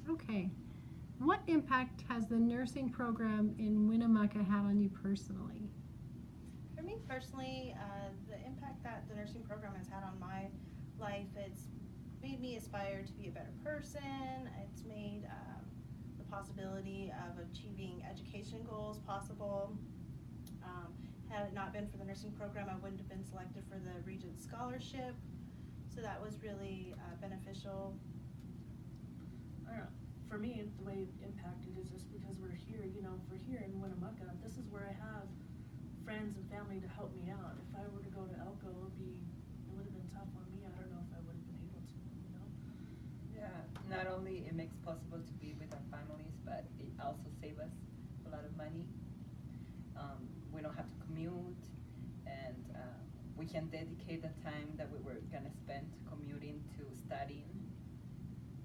Okay. What impact has the nursing program in Winnemucca had on you personally? For me personally, the impact that the nursing program has had on my life, it's made me aspire to be a better person. It's made the possibility of achieving education goals possible. Had it not been for the nursing program, I wouldn't have been selected for the Regents Scholarship. So that was really beneficial. I don't know. For me, the way it impacted is just because we're here, for here in Winnemucca, this is where I have friends and family to help me out. If I were to go to Elko, it would have been tough on me. I don't know if I would have been able to. Yeah, not only it makes possible to be with our families, but it also saves us a lot of money. We don't have to commute, and we can dedicate the time that we were gonna spend commuting to studying.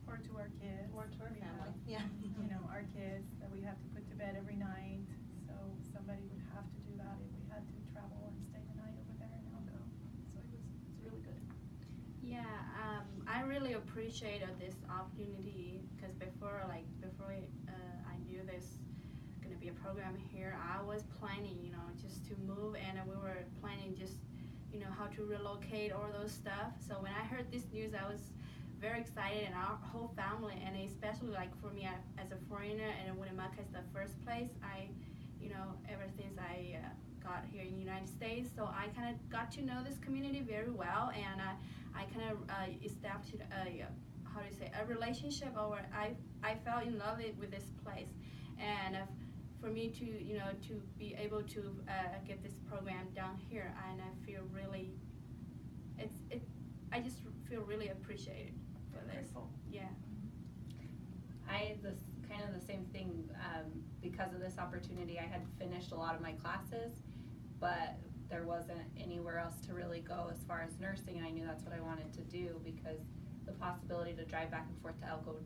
Or to our kids. Or to our We family, have, yeah. You know, our kids that we have to put to bed every night, so somebody would have to do that if we had to travel and stay the night over there in Elko. So it's really good. Yeah, I really appreciated this opportunity because before I knew there's gonna be a program here, I was planning, just to move, and we were planning just, how to relocate, all those stuff. So when I heard this news, I was very excited, and our whole family, and especially like for me as a foreigner, and Winnemucca is the first place ever since I got here in the United States. So I kind of got to know this community very well, and I kind of established a relationship, or I fell in love with this place, and for me to to be able to get this program down here, and I feel really, I just feel really appreciated for this. Grateful. Yeah. I this kind of the same thing. Because of this opportunity, I had finished a lot of my classes, but there wasn't anywhere else to really go as far as nursing, and I knew that's what I wanted to do because the possibility to drive back and forth to Elko,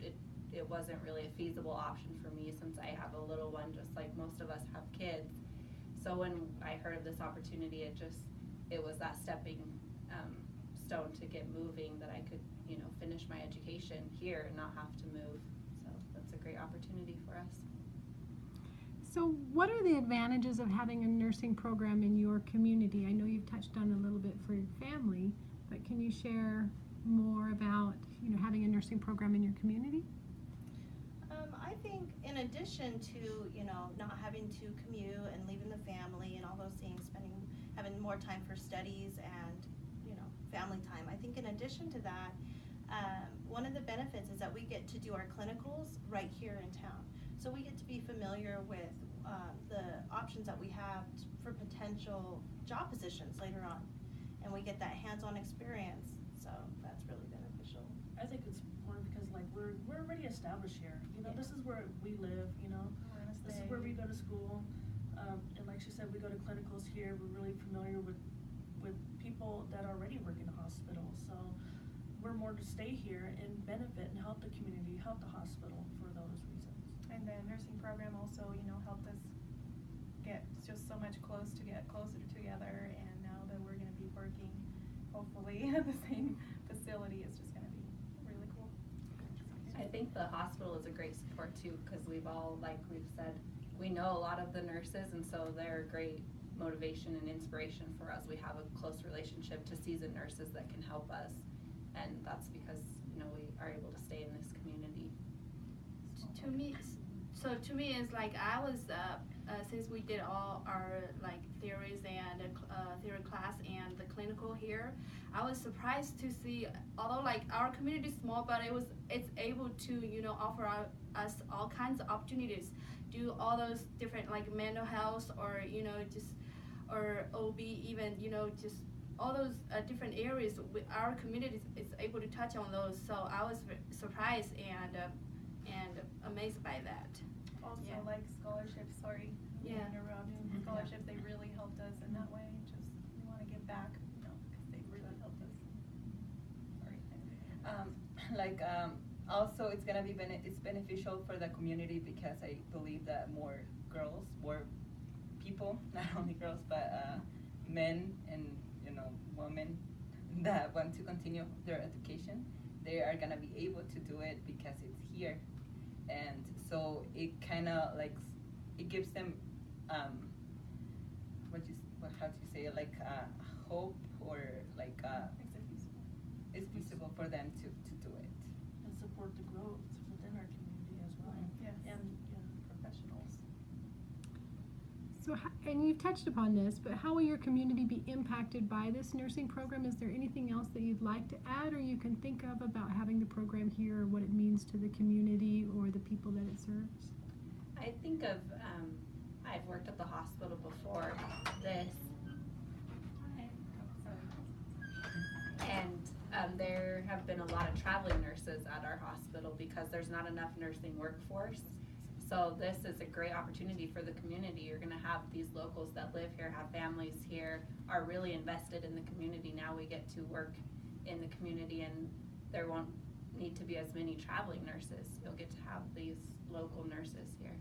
it wasn't really a feasible option for me since I have a little one, just like most of us have kids. So when I heard of this opportunity, it was that stepping stone to get moving, that I could finish my education here and not have to move. So that's a great opportunity for us. So what are the advantages of having a nursing program in your community? I know you've touched on a little bit for your family, but can you share more about having a nursing program in your community? I think in addition to, not having to commute and leaving the family and all those things, having more time for studies and, family time, I think in addition to that, one of the benefits is that we get to do our clinicals right here in town. So we get to be familiar with the options that we have for potential job positions later on. And we get that hands-on experience, so that's really beneficial. I think it's important because we're already established here. This is where we live. This is where we go to school. And like she said, we go to clinicals here. We're really familiar with people that already work in the hospital. So we're more to stay here and benefit and help the community, help the hospital for those reasons. And the nursing program also, helped us get just so much get closer together, and now that we're going to be working, hopefully, at the same facility, it's just going to be really cool. I think the hospital is a great support too, because we've all, like we've said, we know a lot of the nurses, and so they're a great motivation and inspiration for us. We have a close relationship to seasoned nurses that can help us, and that's because we are able to stay in this community. To me, it's like I was since we did all our theories and theory class and the clinical here, I was surprised to see, although our community is small, but it's able to offer us all kinds of opportunities, do all those different mental health, or or OB, even just all those different areas. Our community is able to touch on those, so I was surprised and amazed by that. Also, Yeah. Scholarships, sorry. Yeah. Interrupting. Mhm. Scholarships, they really helped us in that way. Just, we want to give back, because they really helped us. Sorry. Also it's gonna be it's beneficial for the community because I believe that more girls, more people, not only girls, but men and women that want to continue their education, they are gonna be able to do it because it's here. And so it kind of like, it gives them, how do you say it, like hope, or like Makes it feasible. it's feasible for them to do it. And support the growth within our community as well. Yes. And, yeah. Professionals. So, and you've touched upon this, but how will your community be impacted by this nursing program? Is there anything else that you'd like to add or you can think of about having the program here, or what it means to the community or the people that it serves? I think of, I've worked at the hospital before this, and there have been a lot of traveling nurses at our hospital because there's not enough nursing workforce. So this is a great opportunity for the community. You're gonna have these locals that live here, have families here, are really invested in the community. Now we get to work in the community, and there won't need to be as many traveling nurses. You'll get to have these local nurses here.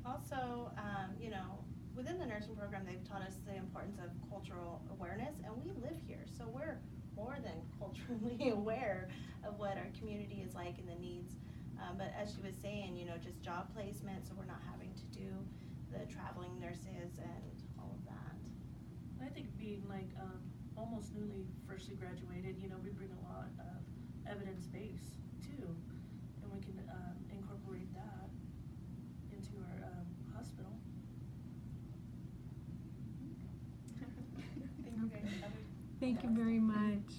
Also, you know, within the nursing program, they've taught us the importance of cultural awareness, and we live here, so we're more than culturally aware of what our community is like and the needs. But as she was saying, you know, just job placement, so we're not having to do the traveling nurses and all of that. I think being like almost newly freshly graduated, you know, we bring a lot of evidence base too, and we can incorporate that into our hospital. Thank you guys. Thank you very much.